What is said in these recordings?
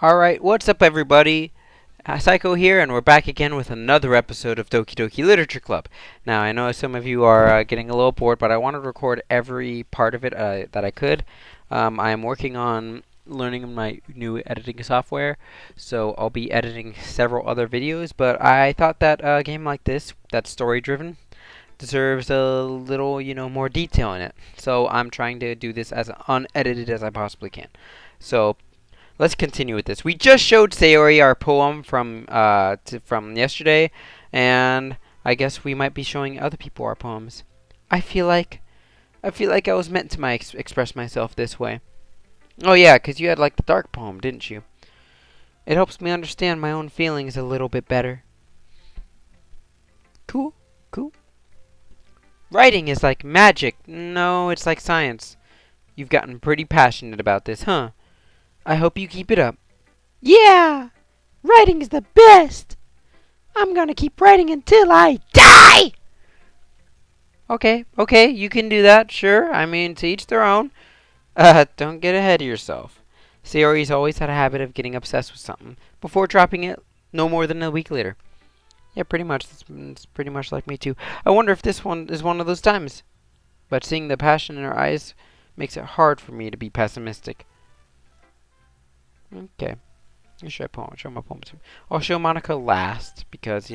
Alright, what's up everybody? Psycho here, and we're back again with another episode of Doki Doki Literature Club. Now, I know some of you are getting a little bored, but I want to record every part of it that I could. I am working on learning my new editing software, so I'll be editing several other videos, but I thought that a game like this, that's story-driven, deserves a little, more detail in it. So I'm trying to do this as unedited as I possibly can. So let's continue with this. We just showed Sayori our poem from yesterday, and I guess we might be showing other people our poems. I feel like I was meant to express myself this way. Oh yeah, 'cause you had like the dark poem, didn't you? It helps me understand my own feelings a little bit better. Cool, cool. Writing is like magic. No, it's like science. You've gotten pretty passionate about this, huh? I hope you keep it up. Yeah! Writing is the best! I'm gonna keep writing until I die! Okay, you can do that, sure. I mean, to each their own. Don't get ahead of yourself. Sayori's always had a habit of getting obsessed with something before dropping it no more than a week later. Yeah, pretty much. It's pretty much like me, too. I wonder if this one is one of those times. But seeing the passion in her eyes makes it hard for me to be pessimistic. Okay. Show my poem. I'll show Monica last because,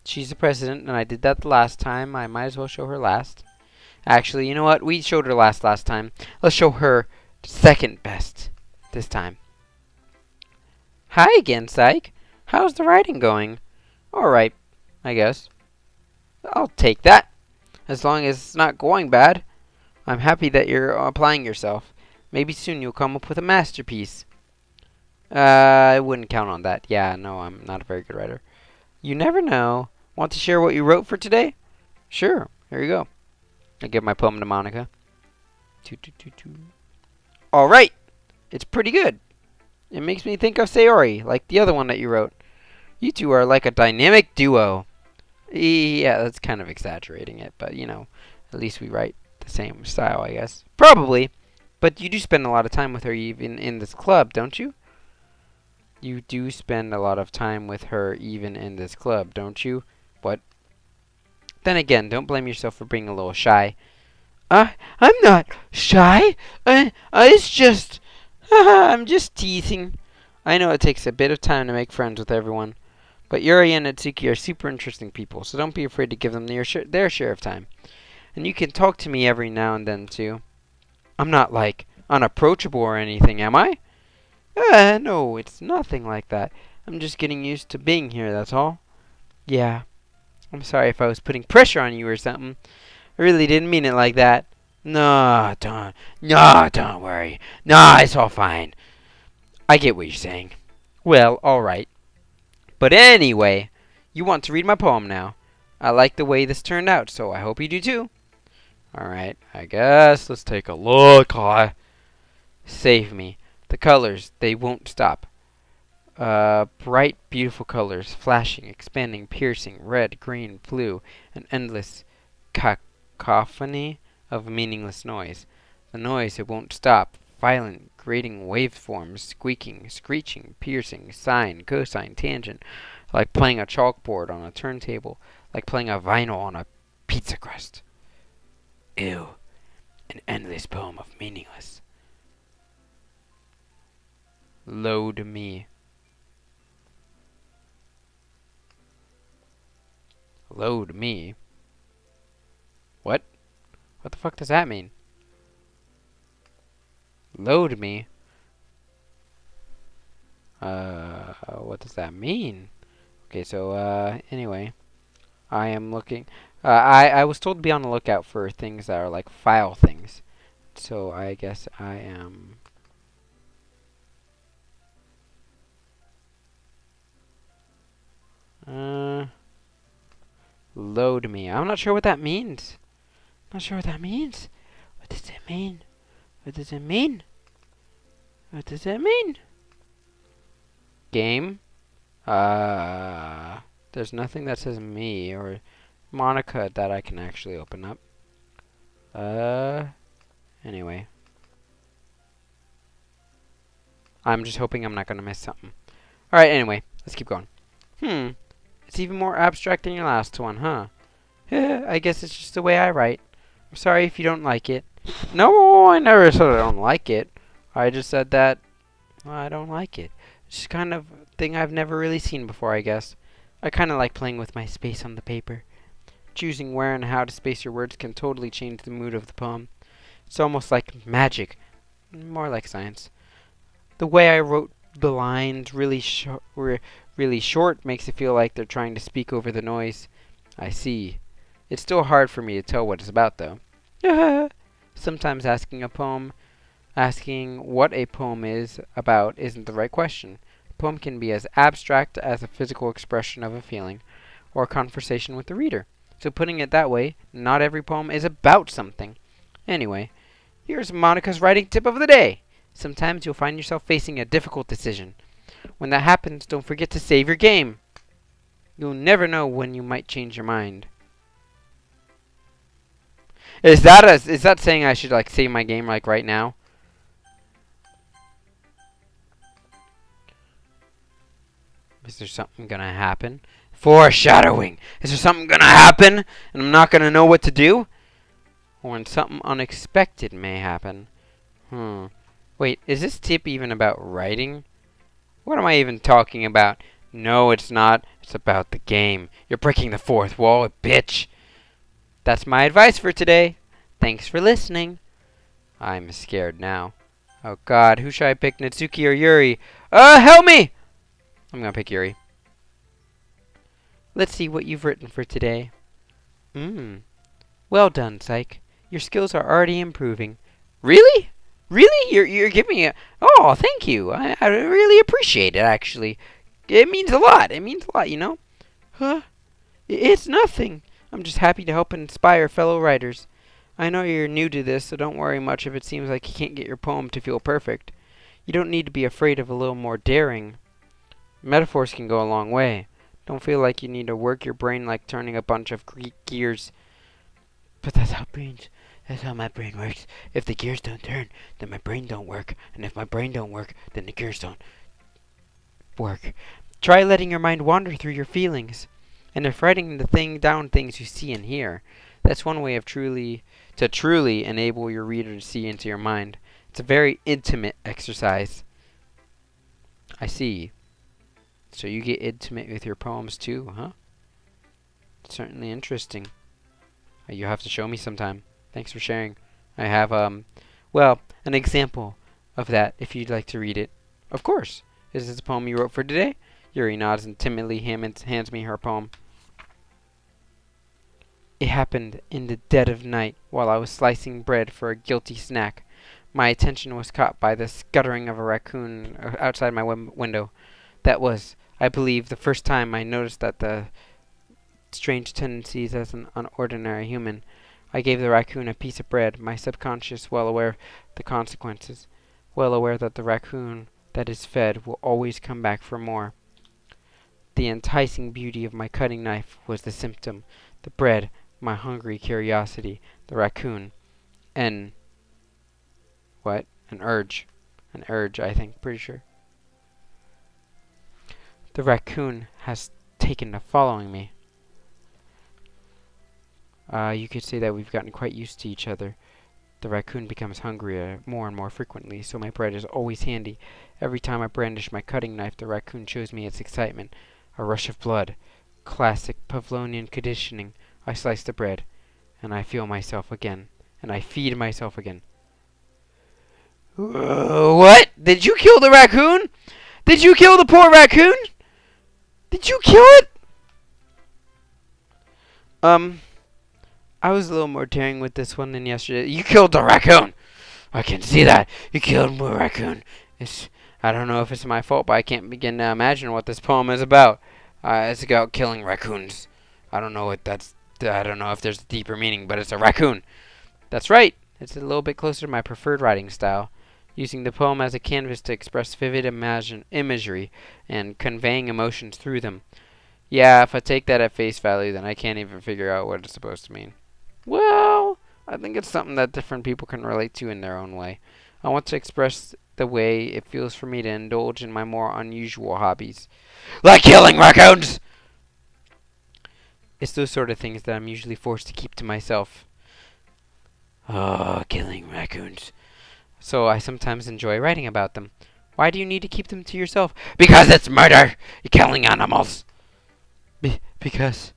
she's the president, and I did that the last time. I might as well show her last. Actually, you know what? We showed her last time. Let's show her second best this time. Hi again, Psych. How's the writing going? Alright, I guess. I'll take that. As long as it's not going bad. I'm happy that you're applying yourself. Maybe soon you'll come up with a masterpiece. I wouldn't count on that. Yeah, no, I'm not a very good writer. You never know. Want to share what you wrote for today? Sure. Here you go. I give my poem to Monica. All right. It's pretty good. It makes me think of Sayori, like the other one that you wrote. You two are like a dynamic duo. Yeah, that's kind of exaggerating it, but, at least we write the same style, I guess. Probably. But you do spend a lot of time with her even in this club, don't you? You do spend a lot of time with her even in this club, don't you? What? Then again, don't blame yourself for being a little shy. I'm not shy. It's just... I'm just teasing. I know it takes a bit of time to make friends with everyone. But Yuri and Natsuki are super interesting people, so don't be afraid to give them their share of time. And you can talk to me every now and then, too. I'm not, like, unapproachable or anything, am I? No, it's nothing like that. I'm just getting used to being here, that's all. Yeah. I'm sorry if I was putting pressure on you or something. I really didn't mean it like that. No, don't worry. No, it's all fine. I get what you're saying. Well, alright. But anyway, you want to read my poem now. I like the way this turned out, so I hope you do too. Alright, I guess let's take a look. Save me. The colors, they won't stop. Bright, beautiful colors, flashing, expanding, piercing, red, green, blue, an endless cacophony of meaningless noise. The noise, it won't stop. Violent, grating waveforms, squeaking, screeching, piercing, sine, cosine, tangent, like playing a chalkboard on a turntable, like playing a vinyl on a pizza crust. Ew, an endless poem of meaningless. Load me. Load me? What? What the fuck does that mean? Load me? What does that mean? Okay, so, anyway. I am looking. I was told to be on the lookout for things that are like file things. So I guess I am. Load me. I'm not sure what that means. Not sure what that means. What does it mean? What does it mean? What does it mean? Game? There's nothing that says me or Monica that I can actually open up. Anyway. I'm just hoping I'm not going to miss something. Alright, anyway, let's keep going. It's even more abstract than your last one, huh? I guess it's just the way I write. I'm sorry if you don't like it. No, I never said I don't like it. I just said that I don't like it. It's just kind of thing I've never really seen before, I guess. I kind of like playing with my space on the paper. Choosing where and how to space your words can totally change the mood of the poem. It's almost like magic. More like science. The way I wrote the lines really short makes it feel like they're trying to speak over the noise. I see. It's still hard for me to tell what it's about, though. Sometimes asking what a poem is about isn't the right question. A poem can be as abstract as a physical expression of a feeling, or a conversation with the reader. So putting it that way, not every poem is about something. Anyway, here's Monica's writing tip of the day. Sometimes you'll find yourself facing a difficult decision. When that happens, don't forget to save your game. You'll never know when you might change your mind. Is that saying I should like save my game like right now? Is there something gonna happen? Foreshadowing! Is there something gonna happen and I'm not gonna know what to do? Or when something unexpected may happen? Wait, is this tip even about writing? What am I even talking about? No, it's not. It's about the game. You're breaking the fourth wall, bitch. That's my advice for today. Thanks for listening. I'm scared now. Oh god, who should I pick, Natsuki or Yuri? Help me! I'm gonna pick Yuri. Let's see what you've written for today. Well done, Psych. Your skills are already improving. Really? Really? You're giving me a... Oh, thank you. I really appreciate it, actually. It means a lot. It means a lot, you know? Huh? It's nothing. I'm just happy to help and inspire fellow writers. I know you're new to this, so don't worry much if it seems like you can't get your poem to feel perfect. You don't need to be afraid of a little more daring. Metaphors can go a long way. Don't feel like you need to work your brain like turning a bunch of Greek gears. But that's how my brain works. If the gears don't turn, then my brain don't work. And if my brain don't work, then the gears don't work. Try letting your mind wander through your feelings. And if writing down things you see and hear, that's one way of truly enable your reader to see into your mind. It's a very intimate exercise. I see. So you get intimate with your poems too, huh? Certainly interesting. You have to show me sometime. Thanks for sharing. I have, an example of that if you'd like to read it. Of course. Is this a poem you wrote for today? Yuri nods and timidly hands me her poem. It happened in the dead of night while I was slicing bread for a guilty snack. My attention was caught by the scuttering of a raccoon outside my window. That was, I believe, the first time I noticed that the strange tendencies as an unordinary human. I gave the raccoon a piece of bread, my subconscious well aware of the consequences, well aware that the raccoon that is fed will always come back for more. The enticing beauty of my cutting knife was the symptom. The bread, my hungry curiosity. The raccoon, an urge. An urge, I think, pretty sure. The raccoon has taken to following me. You could say that we've gotten quite used to each other. The raccoon becomes hungrier more and more frequently, so my bread is always handy. Every time I brandish my cutting knife, the raccoon shows me its excitement. A rush of blood. Classic Pavlovian conditioning. I slice the bread, and I feel myself again, and I feed myself again. What? Did you kill the raccoon? Did you kill the poor raccoon? Did you kill it? I was a little more daring with this one than yesterday. You killed the raccoon! I can see that. You killed the raccoon. I don't know if it's my fault, but I can't begin to imagine what this poem is about. It's about killing raccoons. I don't know if there's a deeper meaning, but it's a raccoon. That's right. It's a little bit closer to my preferred writing style. Using the poem as a canvas to express vivid imagery and conveying emotions through them. Yeah, if I take that at face value, then I can't even figure out what it's supposed to mean. Well, I think it's something that different people can relate to in their own way. I want to express the way it feels for me to indulge in my more unusual hobbies. Like killing raccoons! It's those sort of things that I'm usually forced to keep to myself. Oh, killing raccoons. So I sometimes enjoy writing about them. Why do you need to keep them to yourself? Because it's murder! You're killing animals! Because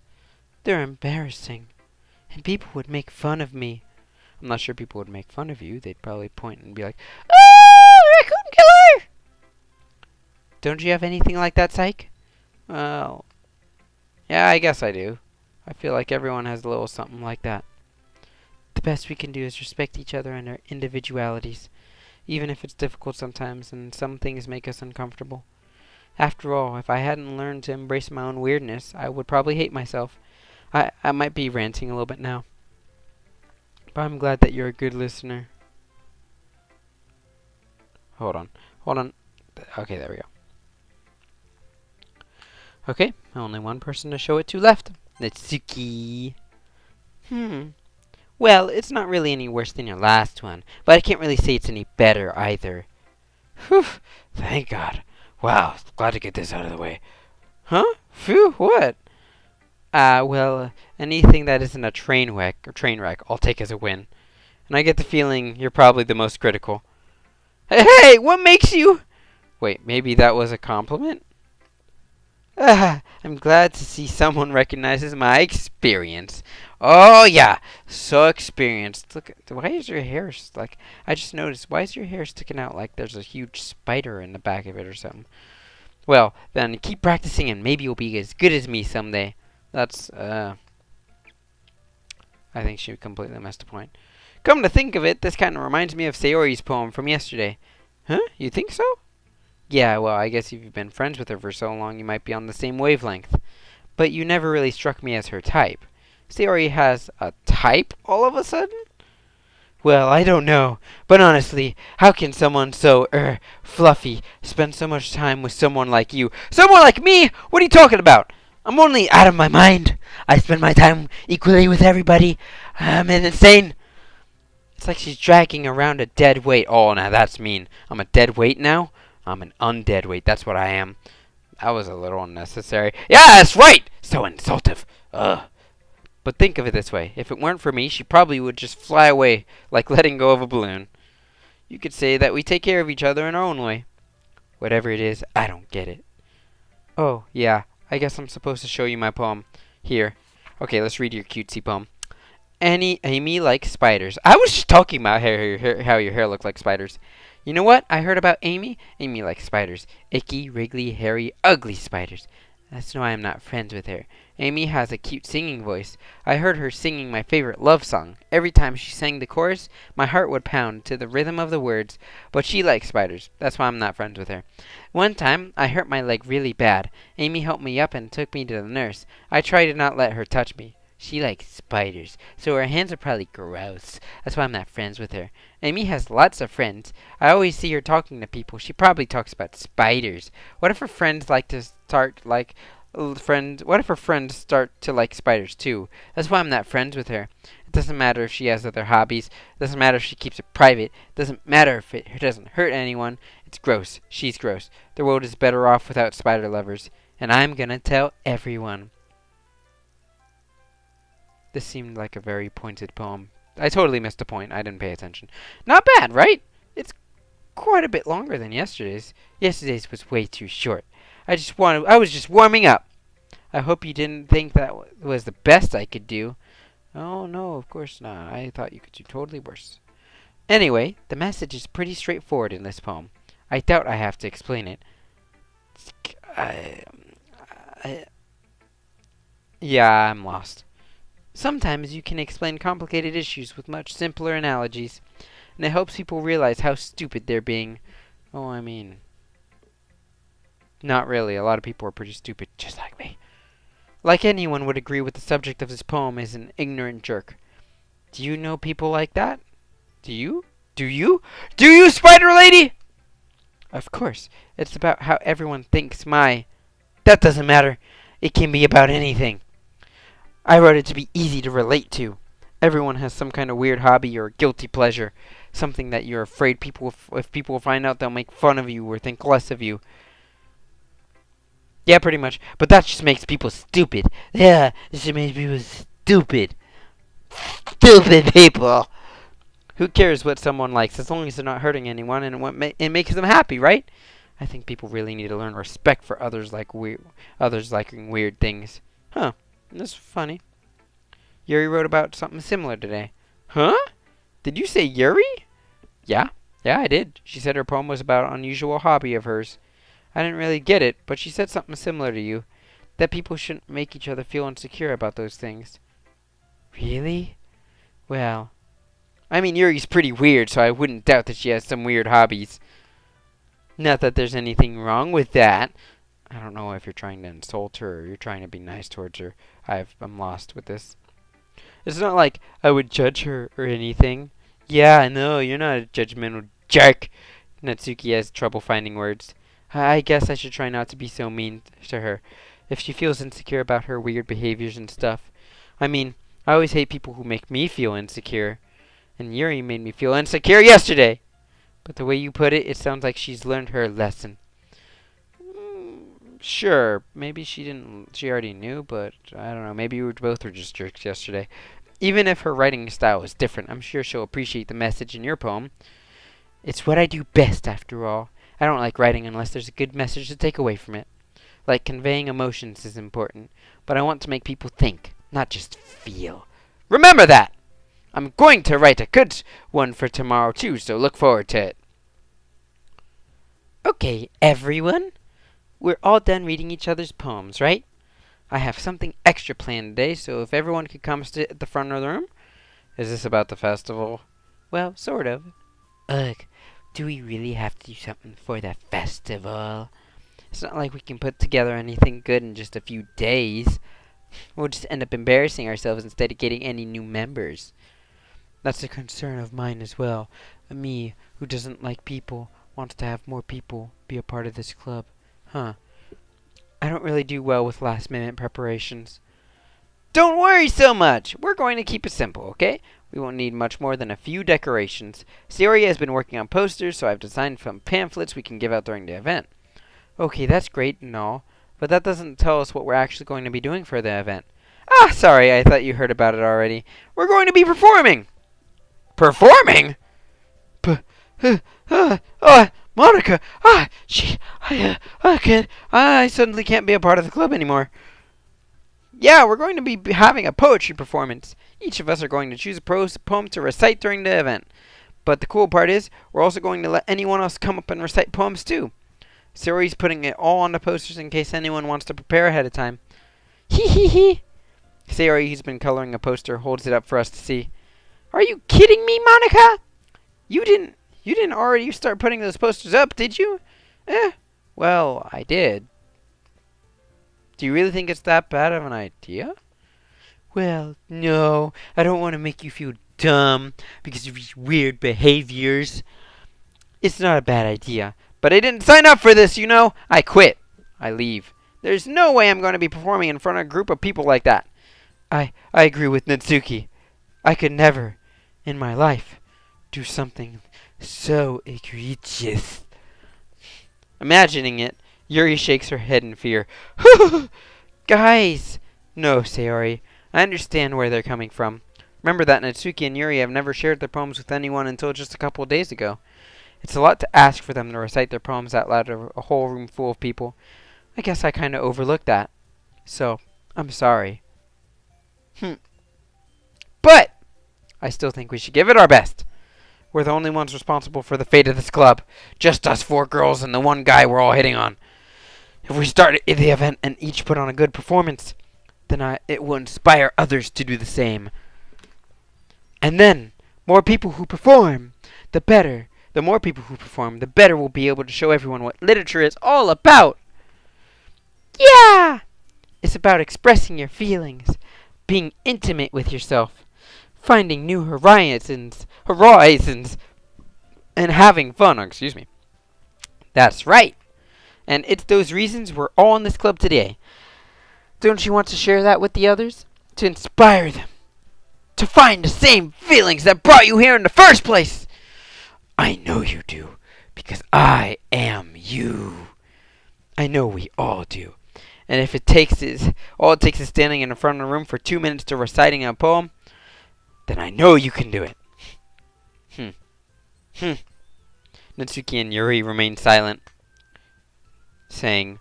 they're embarrassing. And people would make fun of me. I'm not sure people would make fun of you. They'd probably point and be like, "Oh, raccoon killer!" Don't you have anything like that, Psych? Well, yeah, I guess I do. I feel like everyone has a little something like that. The best we can do is respect each other and our individualities, even if it's difficult sometimes and some things make us uncomfortable. After all, if I hadn't learned to embrace my own weirdness, I would probably hate myself. I might be ranting a little bit now, but I'm glad that you're a good listener. Hold on. Okay, there we go. Okay, only one person to show it to left. It's Suki. Well, it's not really any worse than your last one, but I can't really say it's any better either. Whew, thank God. Wow, glad to get this out of the way. Huh? Phew, what? Well, anything that isn't a train wreck, I'll take as a win. And I get the feeling you're probably the most critical. Hey, what makes you... Wait, maybe that was a compliment? I'm glad to see someone recognizes my experience. Oh, yeah, so experienced. Look, why is your hair, like, I just noticed, why is your hair sticking out like there's a huge spider in the back of it or something? Well, then keep practicing and maybe you'll be as good as me someday. That's, I think she completely missed a point. Come to think of it, this kind of reminds me of Sayori's poem from yesterday. Huh? You think so? Yeah, well, I guess if you've been friends with her for so long, you might be on the same wavelength. But you never really struck me as her type. Sayori has a type all of a sudden? Well, I don't know. But honestly, how can someone so, fluffy spend so much time with someone like you? Someone like me? What are you talking about? I'm only out of my mind. I spend my time equally with everybody. I'm insane. It's like she's dragging around a dead weight. Oh, now that's mean. I'm a dead weight now? I'm an undead weight. That's what I am. That was a little unnecessary. Yeah, that's right! So insultive. Ugh. But think of it this way. If it weren't for me, she probably would just fly away like letting go of a balloon. You could say that we take care of each other in our own way. Whatever it is, I don't get it. Oh, yeah. I guess I'm supposed to show you my poem. Here. Okay, let's read your cutesy poem. Amy likes spiders. I was just talking about how your hair looked like spiders. You know what I heard about Amy? Amy likes spiders. Icky, wriggly, hairy, ugly spiders. That's why I'm not friends with her. Amy has a cute singing voice. I heard her singing my favorite love song. Every time she sang the chorus, my heart would pound to the rhythm of the words. But she likes spiders. That's why I'm not friends with her. One time, I hurt my leg really bad. Amy helped me up and took me to the nurse. I tried to not let her touch me. She likes spiders, so her hands are probably gross. That's why I'm not friends with her. Amy has lots of friends. I always see her talking to people. She probably talks about spiders. What if her friends like to start like What if her friends start to like spiders too? That's why I'm not friends with her. It doesn't matter if she has other hobbies. It doesn't matter if she keeps it private. It doesn't matter if it doesn't hurt anyone. It's gross. She's gross. The world is better off without spider lovers. And I'm gonna tell everyone. This seemed like a very pointed poem. I totally missed a point. I didn't pay attention. Not bad, right? It's quite a bit longer than yesterday's. Yesterday's was way too short. I was just warming up. I hope you didn't think that was the best I could do. Oh, no, of course not. I thought you could do totally worse. Anyway, the message is pretty straightforward in this poem. I doubt I have to explain it. Yeah, I'm lost. Sometimes you can explain complicated issues with much simpler analogies, and it helps people realize how stupid they're being. Oh, I mean, not really. A lot of people are pretty stupid, just like me. Like anyone would agree with the subject of this poem is an ignorant jerk. Do you know people like that? Do you? Do you? Do you, Spider Lady? Of course. It's about how everyone thinks That doesn't matter. It can be about anything. I wrote it to be easy to relate to. Everyone has some kind of weird hobby or guilty pleasure. Something that you're afraid if people find out, they'll make fun of you or think less of you. Yeah, pretty much. But that just makes people stupid. Yeah, it just makes people stupid. Stupid people. Who cares what someone likes as long as they're not hurting anyone and it makes them happy, right? I think people really need to learn respect for others liking weird things. Huh. That's funny. Yuri wrote about something similar today. Huh? Did you say Yuri? Yeah. Yeah, I did. She said her poem was about an unusual hobby of hers. I didn't really get it, but she said something similar to you. That people shouldn't make each other feel insecure about those things. Really? Well, I mean, Yuri's pretty weird, so I wouldn't doubt that she has some weird hobbies. Not that there's anything wrong with that. I don't know if you're trying to insult her or you're trying to be nice towards her. I'm lost with this. It's not like I would judge her or anything. Yeah, I know, you're not a judgmental jerk. Natsuki has trouble finding words. I guess I should try not to be so mean to her. If she feels insecure about her weird behaviors and stuff. I mean, I always hate people who make me feel insecure. And Yuri made me feel insecure yesterday. But the way you put it, it sounds like she's learned her lesson. Sure, maybe she already knew, but I don't know, maybe we both were just jerks yesterday. Even if her writing style is different, I'm sure she'll appreciate the message in your poem. It's what I do best, after all. I don't like writing unless there's a good message to take away from it. Like conveying emotions is important, but I want to make people think, not just feel. Remember that! I'm going to write a good one for tomorrow too, so look forward to it. Okay, everyone. We're all done reading each other's poems, right? I have something extra planned today, so if everyone could come sit at the front of the room. Is this about the festival? Well, sort of. Ugh, do we really have to do something for the festival? It's not like we can put together anything good in just a few days. We'll just end up embarrassing ourselves instead of getting any new members. That's a concern of mine as well. Me, who doesn't like people, wants to have more people be a part of this club. Huh. I don't really do well with last-minute preparations. Don't worry so much. We're going to keep it simple, okay? We won't need much more than a few decorations. Sayori has been working on posters, so I've designed some pamphlets we can give out during the event. Okay, that's great and all, but that doesn't tell us what we're actually going to be doing for the event. Ah, sorry, I thought you heard about it already. We're going to be performing! Performing? Monica! I suddenly can't be a part of the club anymore. Yeah, we're going to be having a poetry performance. Each of us are going to choose a poem to recite during the event. But the cool part is, we're also going to let anyone else come up and recite poems too. Sayori's putting it all on the posters in case anyone wants to prepare ahead of time. Hee hee hee. Sayori, who's been coloring a poster, holds it up for us to see. Are you kidding me, Monica? You didn't already start putting those posters up, did you? Well, I did. Do you really think it's that bad of an idea? Well, no. I don't want to make you feel dumb because of these weird behaviors. It's not a bad idea. But I didn't sign up for this, you know. I quit. I leave. There's no way I'm going to be performing in front of a group of people like that. I agree with Natsuki. I could never, in my life, do something so egregious. Imagining it, Yuri shakes her head in fear. Guys! No, Sayori. I understand where they're coming from. Remember that Natsuki and Yuri have never shared their poems with anyone until just a couple of days ago. It's a lot to ask for them to recite their poems out loud to a whole room full of people. I guess I kind of overlooked that. So, I'm sorry. But I still think we should give it our best. We're the only ones responsible for the fate of this club. Just us 4 girls and the one guy we're all hitting on. If we start the event and each put on a good performance, then it will inspire others to do the same. And then, more people who perform, the better. The more people who perform, the better we'll be able to show everyone what literature is all about. Yeah! It's about expressing your feelings, being intimate with yourself, finding new horizons, and having fun. Excuse me. That's right. And it's those reasons we're all in this club today. Don't you want to share that with the others? To inspire them to find the same feelings that brought you here in the first place. I know you do, because I am you. I know we all do. And if all it takes is standing in front of the room for 2 minutes to reciting a poem, then I know you can do it. Natsuki and Yuri remain silent, saying,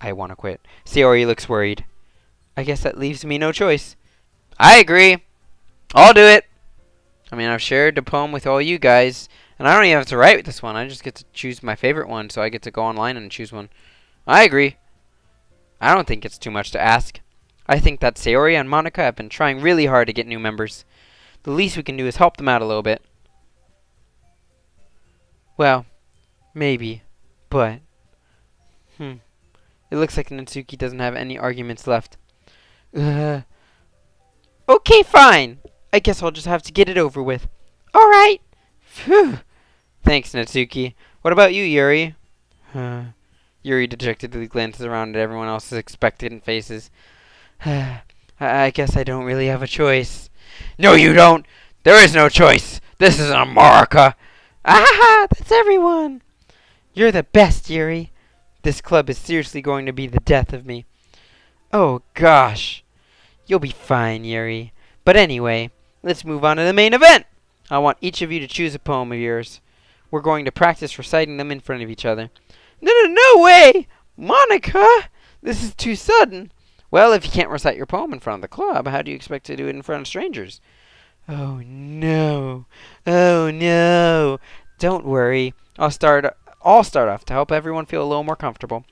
I want to quit. Sayori looks worried. I guess that leaves me no choice. I agree. I'll do it. I mean, I've shared the poem with all you guys, and I don't even have to write this one. I just get to choose my favorite one, so I get to go online and choose one. I agree. I don't think it's too much to ask. I think that Sayori and Monica have been trying really hard to get new members. The least we can do is help them out a little bit. Well, maybe, but... It looks like Natsuki doesn't have any arguments left. Okay, fine. I guess I'll just have to get it over with. Alright. Phew. Thanks, Natsuki. What about you, Yuri? Yuri dejectedly glances around at everyone else's expectant faces. I guess I don't really have a choice. No, you don't. There is no choice. This is America. Ah, that's everyone. You're the best, Yuri. This club is seriously going to be the death of me. Oh, gosh. You'll be fine, Yuri. But anyway, let's move on to the main event. I want each of you to choose a poem of yours. We're going to practice reciting them in front of each other. No way! Monica! This is too sudden. Well, if you can't recite your poem in front of the club, how do you expect to do it in front of strangers? Oh, no. Oh, no. Don't worry. I'll start off to help everyone feel a little more comfortable.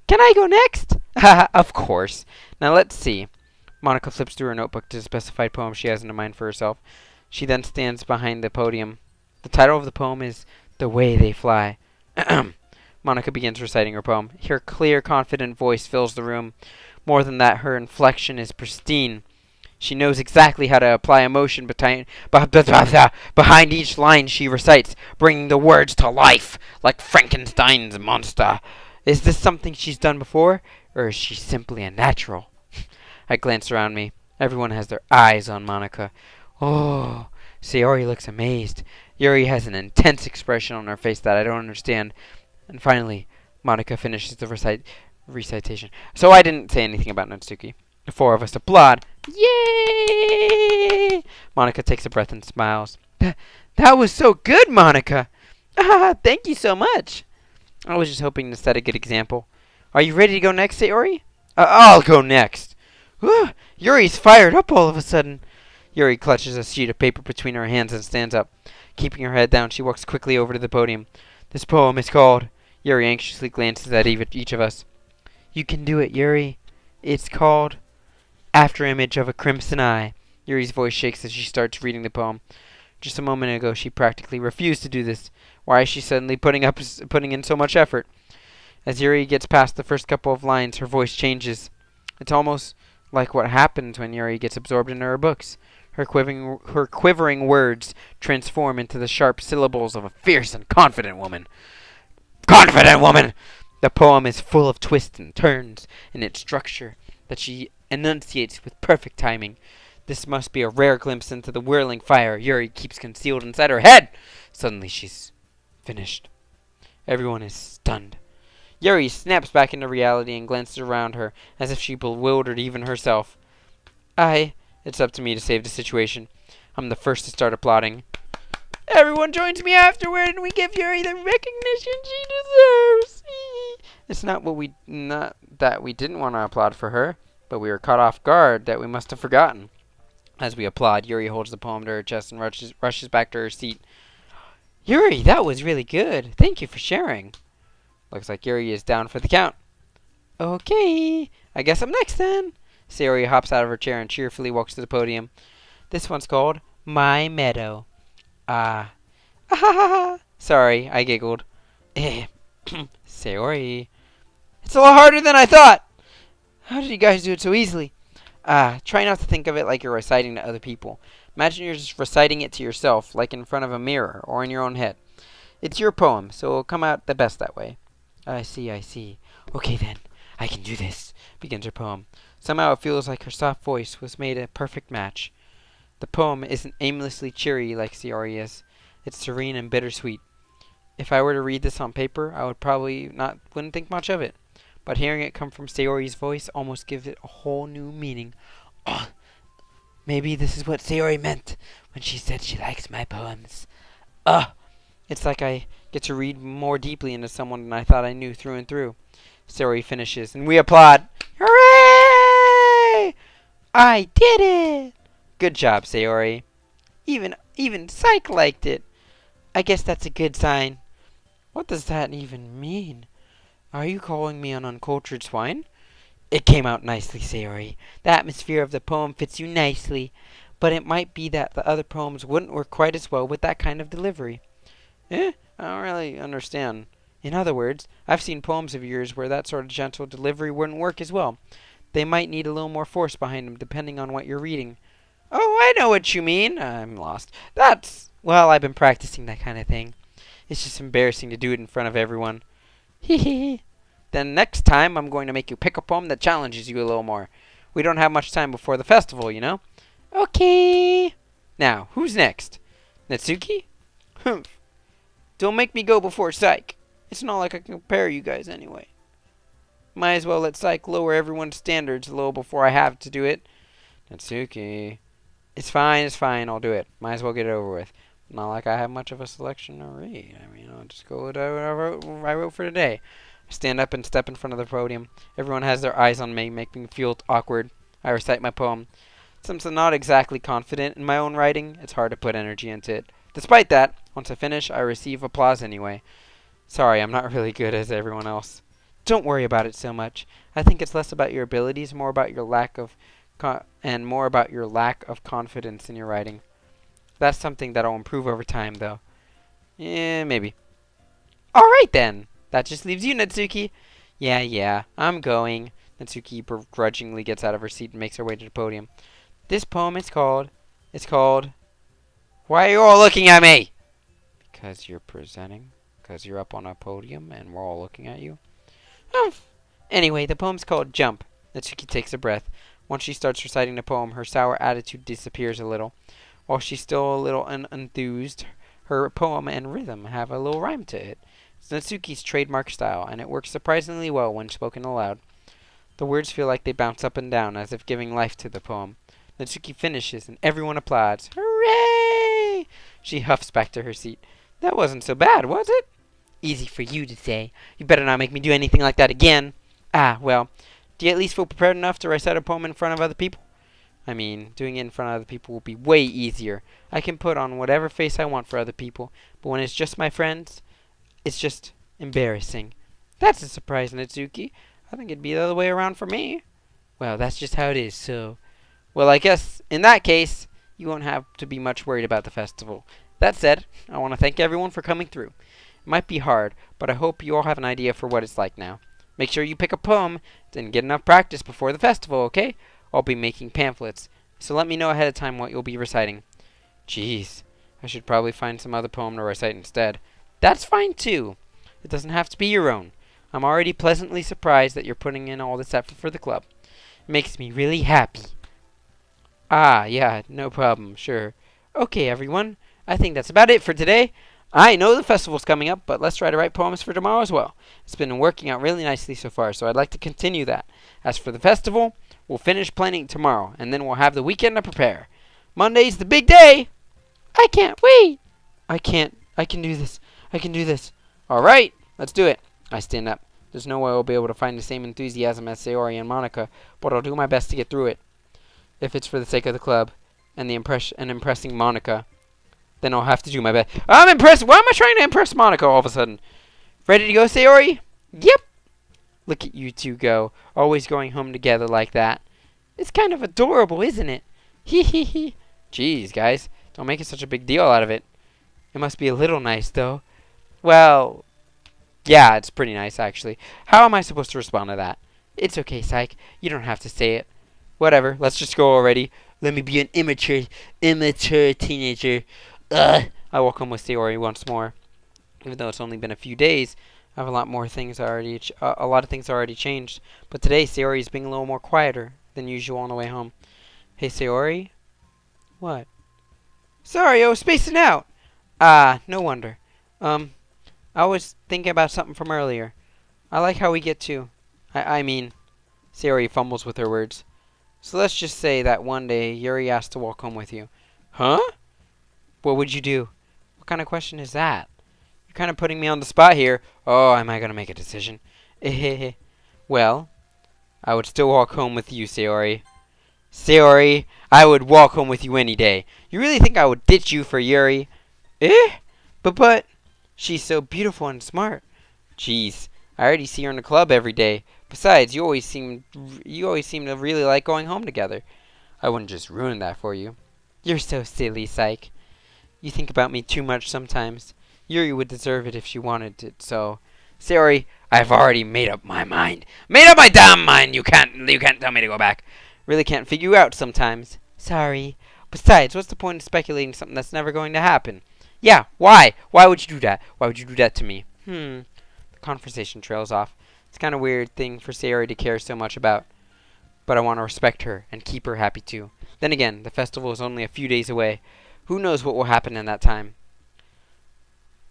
Can I go next? Of course. Now let's see. Monica flips through her notebook to the specified poem she has in mind for herself. She then stands behind the podium. The title of the poem is The Way They Fly. Monica begins reciting her poem. Her clear, confident voice fills the room. More than that, her inflection is pristine. She knows exactly how to apply emotion behind each line she recites, bringing the words to life, like Frankenstein's monster. Is this something she's done before, or is she simply a natural? I glance around me. Everyone has their eyes on Monica. Oh, Sayori looks amazed. Yuri has an intense expression on her face that I don't understand. And finally, Monica finishes the recitation. So I didn't say anything about Natsuki. The four of us applaud. Yay! Monica takes a breath and smiles. That was so good, Monica. Thank you so much. I was just hoping to set a good example. Are you ready to go next, Sayori? I'll go next. Yuri's fired up all of a sudden. Yuri clutches a sheet of paper between her hands and stands up. Keeping her head down, she walks quickly over to the podium. This poem is called... Yuri anxiously glances at each of us. You can do it, Yuri. It's called... After Image of a Crimson Eye. Yuri's voice shakes as she starts reading the poem. Just a moment ago, she practically refused to do this. Why is she suddenly putting in so much effort? As Yuri gets past the first couple of lines, her voice changes. It's almost like what happens when Yuri gets absorbed into her books. Her quivering words transform into the sharp syllables of a fierce and confident woman. Confident woman! The poem is full of twists and turns in its structure that she enunciates with perfect timing. This must be a rare glimpse into the whirling fire Yuri keeps concealed inside her head. Suddenly she's finished. Everyone is stunned. Yuri snaps back into reality and glances around her as if she bewildered even herself. It's up to me to save the situation. I'm the first to start applauding. Everyone joins me afterward and we give Yuri the recognition she deserves. It's not that we didn't want to applaud for her, but we were caught off guard that we must have forgotten. As we applaud, Yuri holds the poem to her chest and rushes back to her seat. Yuri, that was really good. Thank you for sharing. Looks like Yuri is down for the count. Okay, I guess I'm next then. Sayori hops out of her chair and cheerfully walks to the podium. This one's called My Meadow. Sorry, I giggled. Sayori. It's a lot harder than I thought. How did you guys do it so easily? Try not to think of it like you're reciting to other people. Imagine you're just reciting it to yourself, like in front of a mirror or in your own head. It's your poem, so it'll come out the best that way. I see. Okay then, I can do this, begins her poem. Somehow it feels like her soft voice was made a perfect match. The poem isn't aimlessly cheery like Sayori is. It's serene and bittersweet. If I were to read this on paper, I would probably wouldn't think much of it. But hearing it come from Sayori's voice almost gives it a whole new meaning. Oh, maybe this is what Sayori meant when she said she likes my poems. It's like I get to read more deeply into someone than I thought I knew through and through. Sayori finishes, and we applaud. Hooray! I did it! Good job, Sayori. Even Psyche liked it. I guess that's a good sign. What does that even mean? Are you calling me an uncultured swine? It came out nicely, Sayori. The atmosphere of the poem fits you nicely, but it might be that the other poems wouldn't work quite as well with that kind of delivery. I don't really understand. In other words, I've seen poems of yours where that sort of gentle delivery wouldn't work as well. They might need a little more force behind them, depending on what you're reading. Oh, I know what you mean. I'm lost. Well, I've been practicing that kind of thing. It's just embarrassing to do it in front of everyone. Hee hee. Then next time, I'm going to make you pick a poem that challenges you a little more. We don't have much time before the festival, you know? Okay. Now, who's next? Natsuki? Humph. Don't make me go before Psyche. It's not like I can compare you guys anyway. Might as well let Psyche lower everyone's standards a little before I have to do it. Natsuki. It's fine, I'll do it. Might as well get it over with. Not like I have much of a selection to read. I mean, I'll just go with what I wrote for today. I stand up and step in front of the podium. Everyone has their eyes on me, making me feel awkward. I recite my poem. Since I'm not exactly confident in my own writing, it's hard to put energy into it. Despite that, once I finish, I receive applause anyway. Sorry, I'm not really good as everyone else. Don't worry about it so much. I think it's less about your abilities, more about your lack of confidence in your writing. That's something that'll improve over time, though. Yeah, maybe. All right, then. That just leaves you, Natsuki. Yeah, I'm going. Natsuki begrudgingly gets out of her seat and makes her way to the podium. This poem is called... Why are you all looking at me? Because you're presenting. Because you're up on a podium and we're all looking at you. Anyway, the poem's called Jump. Natsuki takes a breath. Once she starts reciting the poem, her sour attitude disappears a little. While she's still a little enthused, her poem and rhythm have a little rhyme to it. It's Natsuki's trademark style, and it works surprisingly well when spoken aloud. The words feel like they bounce up and down, as if giving life to the poem. Natsuki finishes, and everyone applauds. Hooray! She huffs back to her seat. That wasn't so bad, was it? Easy for you to say. You better not make me do anything like that again. Well, do you at least feel prepared enough to recite a poem in front of other people? I mean, doing it in front of other people will be way easier. I can put on whatever face I want for other people, but when it's just my friends, it's just embarrassing. That's a surprise, Natsuki. I think it'd be the other way around for me. Well, that's just how it is, so... Well, I guess, in that case, you won't have to be much worried about the festival. That said, I want to thank everyone for coming through. It might be hard, but I hope you all have an idea for what it's like now. Make sure you pick a poem, and get enough practice before the festival, okay? I'll be making pamphlets, so let me know ahead of time what you'll be reciting. Jeez, I should probably find some other poem to recite instead. That's fine, too. It doesn't have to be your own. I'm already pleasantly surprised that you're putting in all this effort for the club. It makes me really happy. Yeah, no problem, sure. Okay, everyone, I think that's about it for today. I know the festival's coming up, but let's try to write poems for tomorrow as well. It's been working out really nicely so far, so I'd like to continue that. As for the festival, we'll finish planning tomorrow, and then we'll have the weekend to prepare. Monday's the big day! I can't wait! I can do this. All right, let's do it. I stand up. There's no way I'll be able to find the same enthusiasm as Sayori and Monica, but I'll do my best to get through it. If it's for the sake of the club and impressing Monica, then I'll have to do my best. I'm impressed. Why am I trying to impress Monica all of a sudden? Ready to go, Sayori? Yep. Look at you two go, always going home together like that. It's kind of adorable, isn't it? Hee hee hee. Jeez, guys, don't make it such a big deal out of it. It must be a little nice, though. Well, yeah, it's pretty nice, actually. How am I supposed to respond to that? It's okay, Psyche. You don't have to say it. Whatever, let's just go already. Let me be an immature teenager. I walk home with Sayori once more. Even though it's only been a few days, I have a lot of things already changed. But today, Sayori is being a little more quieter than usual on the way home. Hey, Sayori? What? Sorry, I was spacing out. Ah, no wonder. I was thinking about something from earlier. I like how we get to... I mean... Sayori fumbles with her words. So let's just say that one day Yuri asked to walk home with you. Huh? What would you do? What kind of question is that? You're kind of putting me on the spot here. Oh, am I going to make a decision? Well, I would still walk home with you, Sayori. Sayori, I would walk home with you any day. You really think I would ditch you for Yuri? Eh? But, she's so beautiful and smart. Jeez, I already see her in the club every day. Besides, you always seem to really like going home together. I wouldn't just ruin that for you. You're so silly, Psyche. You think about me too much sometimes. Yuri would deserve it if she wanted it, so... Sayori, I've already made up my mind. Made up my damn mind! You can't tell me to go back. Really can't figure you out sometimes. Sorry. Besides, what's the point of speculating something that's never going to happen? Yeah, why? Why would you do that? Why would you do that to me? The conversation trails off. It's kind of weird thing for Sayori to care so much about. But I want to respect her and keep her happy too. Then again, the festival is only a few days away. Who knows what will happen in that time?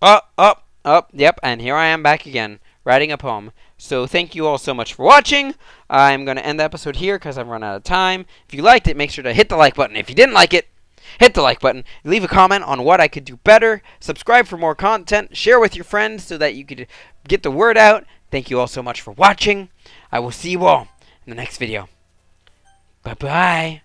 Yep, and here I am back again, writing a poem. So thank you all so much for watching. I'm going to end the episode here because I've run out of time. If you liked it, make sure to hit the like button. If you didn't like it, hit the like button. Leave a comment on what I could do better. Subscribe for more content. Share with your friends so that you could get the word out. Thank you all so much for watching. I will see you all in the next video. Bye-bye.